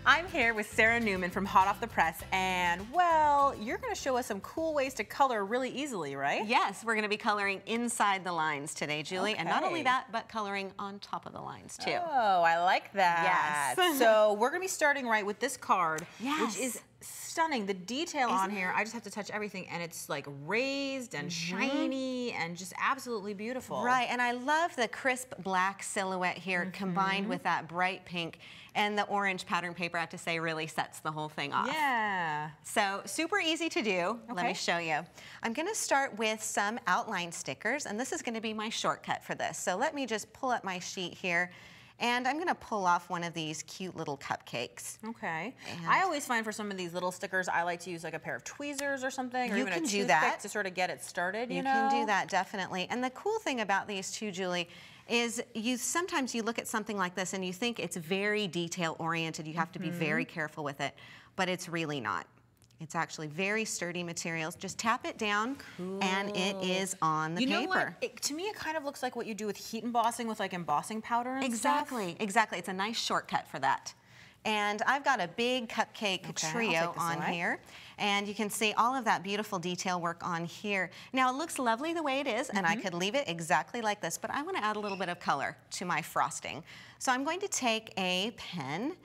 I'm here with Sarah Newman from Hot Off the Press, and well, you're going to show us some cool ways to color really easily, right? Yes, we're going to be coloring inside the lines today, Julie, and not only that, but coloring on top of the lines too. Oh, I like that. Yes. So we're going to be starting right with this card, Yes. which is stunning. The detail on here, I just have to touch everything, and it's like raised and shiny and just absolutely beautiful. Right, and I love the crisp black silhouette here combined with that bright pink, and the orange pattern paper, I have to say, really sets the whole thing off. Yeah. So super easy to do. Let me show you. I'm going to start with some outline stickers, and this is going to be my shortcut for this. So let me just pull up my sheet here. And I'm going to pull off one of these cute little cupcakes. Okay. I always find for some of these little stickers, I like to use like a pair of tweezers or something, or You even can a do toothpick that. to sort of get it started. You know? can do that, definitely. And the cool thing about these two, Julie, is sometimes you look at something like this and you think it's very detail oriented. You have to be very careful with it, but it's really not. It's actually very sturdy materials. Just tap it down and it is on the paper. You know what? To me, it kind of looks like what you do with heat embossing with like embossing powder and stuff. Exactly. It's a nice shortcut for that. And I've got a big cupcake trio on here. And you can see all of that beautiful detail work on here. Now, it looks lovely the way it is, and I could leave it exactly like this, but I want to add a little bit of color to my frosting. So I'm going to take a pen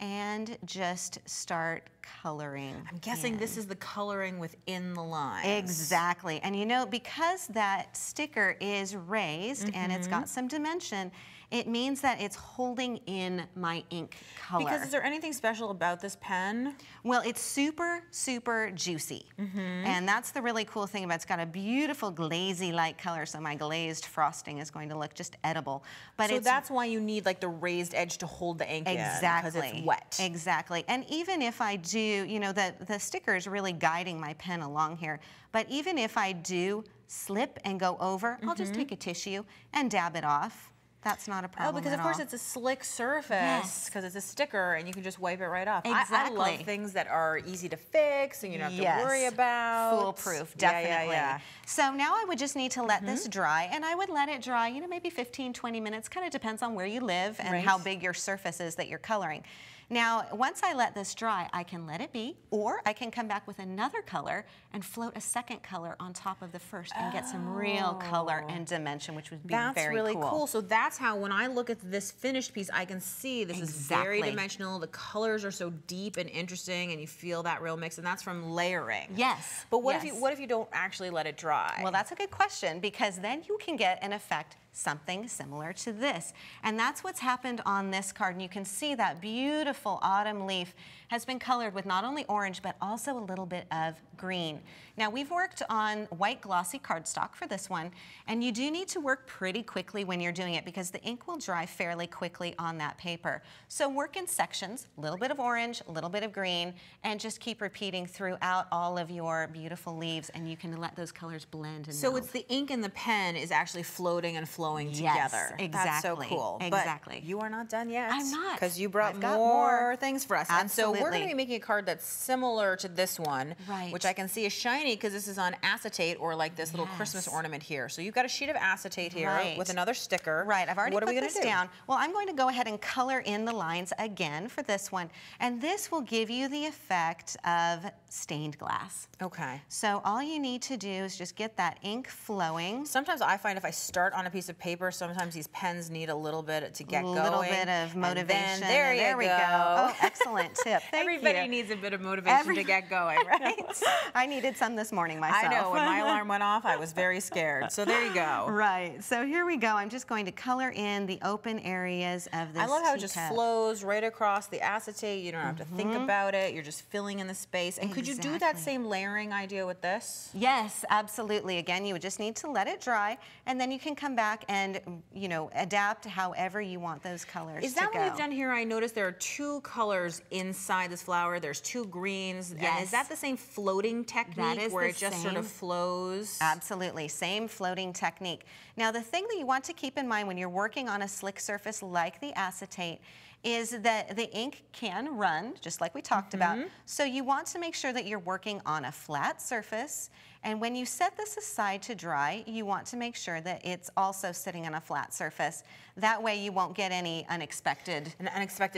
and just start coloring. I'm guessing this is the coloring within the lines. Exactly. And you know, because that sticker is raised and it's got some dimension, it means that it's holding in my ink color. Because is there anything special about this pen? Well, it's super, super juicy. And that's the really cool thing about it. It's got a beautiful glazy-like color, so my glazed frosting is going to look just edible. But so that's why you need like the raised edge to hold the ink in, because it's wet. Exactly. And even if I do, you know, the sticker is really guiding my pen along here, but even if I do slip and go over, I'll just take a tissue and dab it off. That's not a problem. Oh, because of course it's a slick surface, because it's a sticker and you can just wipe it right off. Exactly. I love things that are easy to fix and you don't have to worry about. Foolproof, definitely. So now I would just need to let this dry, and I would let it dry, you know, maybe 15, 20 minutes, kind of depends on where you live and how big your surface is that you're coloring. Now, once I let this dry, I can let it be, or I can come back with another color and float a second color on top of the first and get some real color and dimension, which would be very cool. That's really cool. So that's how, when I look at this finished piece, I can see this is very dimensional. The colors are so deep and interesting, and you feel that real mix, and that's from layering. Yes. But what if you don't actually let it dry? Well, that's a good question, because then you can get an effect something similar to this. And that's what's happened on this card. And you can see that beautiful autumn leaf has been colored with not only orange, but also a little bit of green. Now, we've worked on white glossy cardstock for this one, and you do need to work pretty quickly when you're doing it because the ink will dry fairly quickly on that paper. So work in sections, a little bit of orange, a little bit of green, and just keep repeating throughout all of your beautiful leaves, and you can let those colors blend and meld. It's the ink in the pen is actually floating and flowing together. Exactly. That's so cool. Exactly. But you are not done yet. I'm not. Because you brought more things for us. Absolutely. And so we're going to be making a card that's similar to this one, which I can see is shiny because this is on acetate, or like this little Christmas ornament here. So you've got a sheet of acetate here with another sticker. Right, I've already put this down. Well, I'm going to go ahead and color in the lines again for this one. And this will give you the effect of stained glass. Okay. So all you need to do is just get that ink flowing. Sometimes I find if I start on a piece of paper, sometimes these pens need a little bit to get going. A little bit of motivation. And there we go. Oh, excellent tip. Thank you. Everybody needs a bit of motivation to get going, right? I needed some this morning myself. I know. When my alarm went off, I was very scared. So there you go. Right. So here we go. I'm just going to color in the open areas of this I love how it just flows right across the acetate. You don't have to think about it. You're just filling in the space. And could you do that same layering idea with this? Yes, absolutely. Again, you would just need to let it dry, and then you can come back and, you know, adapt however you want those colors to go. Is that what you've done here? I noticed there are two colors inside this flower. There's two greens. Yes. And is that the same floating technique where it just sort of flows? Absolutely. Same floating technique. Now, the thing that you want to keep in mind when you're working on a slick surface like the acetate is that the ink can run, just like we talked about. So you want to make sure that you're working on a flat surface And when you set this aside to dry, you want to make sure that it's also sitting on a flat surface. That way you won't get any unexpected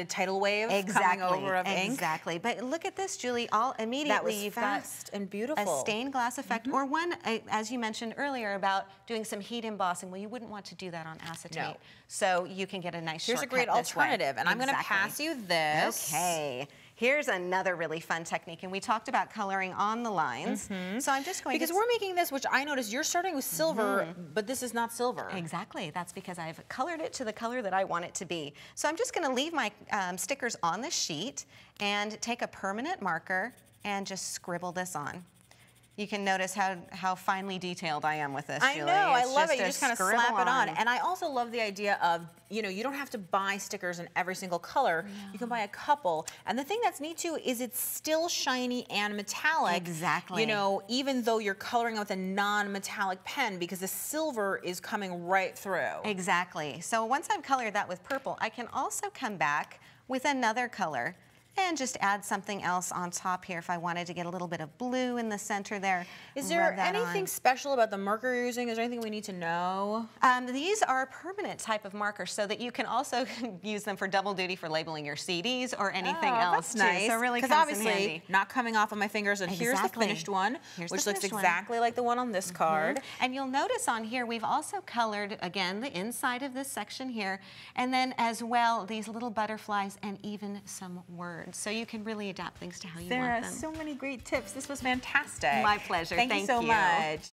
tidal wave coming over of ink. Exactly. But look at this, Julie. All immediately that was you've fast got and beautiful. A stained glass effect, or one, as you mentioned earlier, about doing some heat embossing. Well, you wouldn't want to do that on acetate. No. So you can get a nice Here's shortcut a great alternative, and I'm going to pass you this. Okay. Here's another really fun technique, and we talked about coloring on the lines. So I'm just going because we're making this, which I noticed you're starting with silver, but this is not silver. Exactly. That's because I've colored it to the color that I want it to be. So I'm just going to leave my stickers on the sheet and take a permanent marker and just scribble this on. You can notice how finely detailed I am with this, Julie. I know, I love it. You just kind of slap it on. And I also love the idea of, you know, you don't have to buy stickers in every single color. No. You can buy a couple. And the thing that's neat too is it's still shiny and metallic. Exactly. You know, even though you're coloring with a non-metallic pen, because the silver is coming right through. Exactly. So once I've colored that with purple, I can also come back with another color and just add something else on top here if I wanted to get a little bit of blue in the center there. Is there anything special about the marker you're using? Is there anything we need to know? These are a permanent type of markers so that you can also use them for double duty for labeling your CDs or anything else. That's nice. So really because obviously not coming off of my fingers. And here's the finished one, which looks exactly like the one on this card. And you'll notice on here we've also colored, again, the inside of this section here, and then as well these little butterflies and even some words. So you can really adapt things to how you want them. There are so many great tips. This was fantastic. My pleasure. Thank you so much.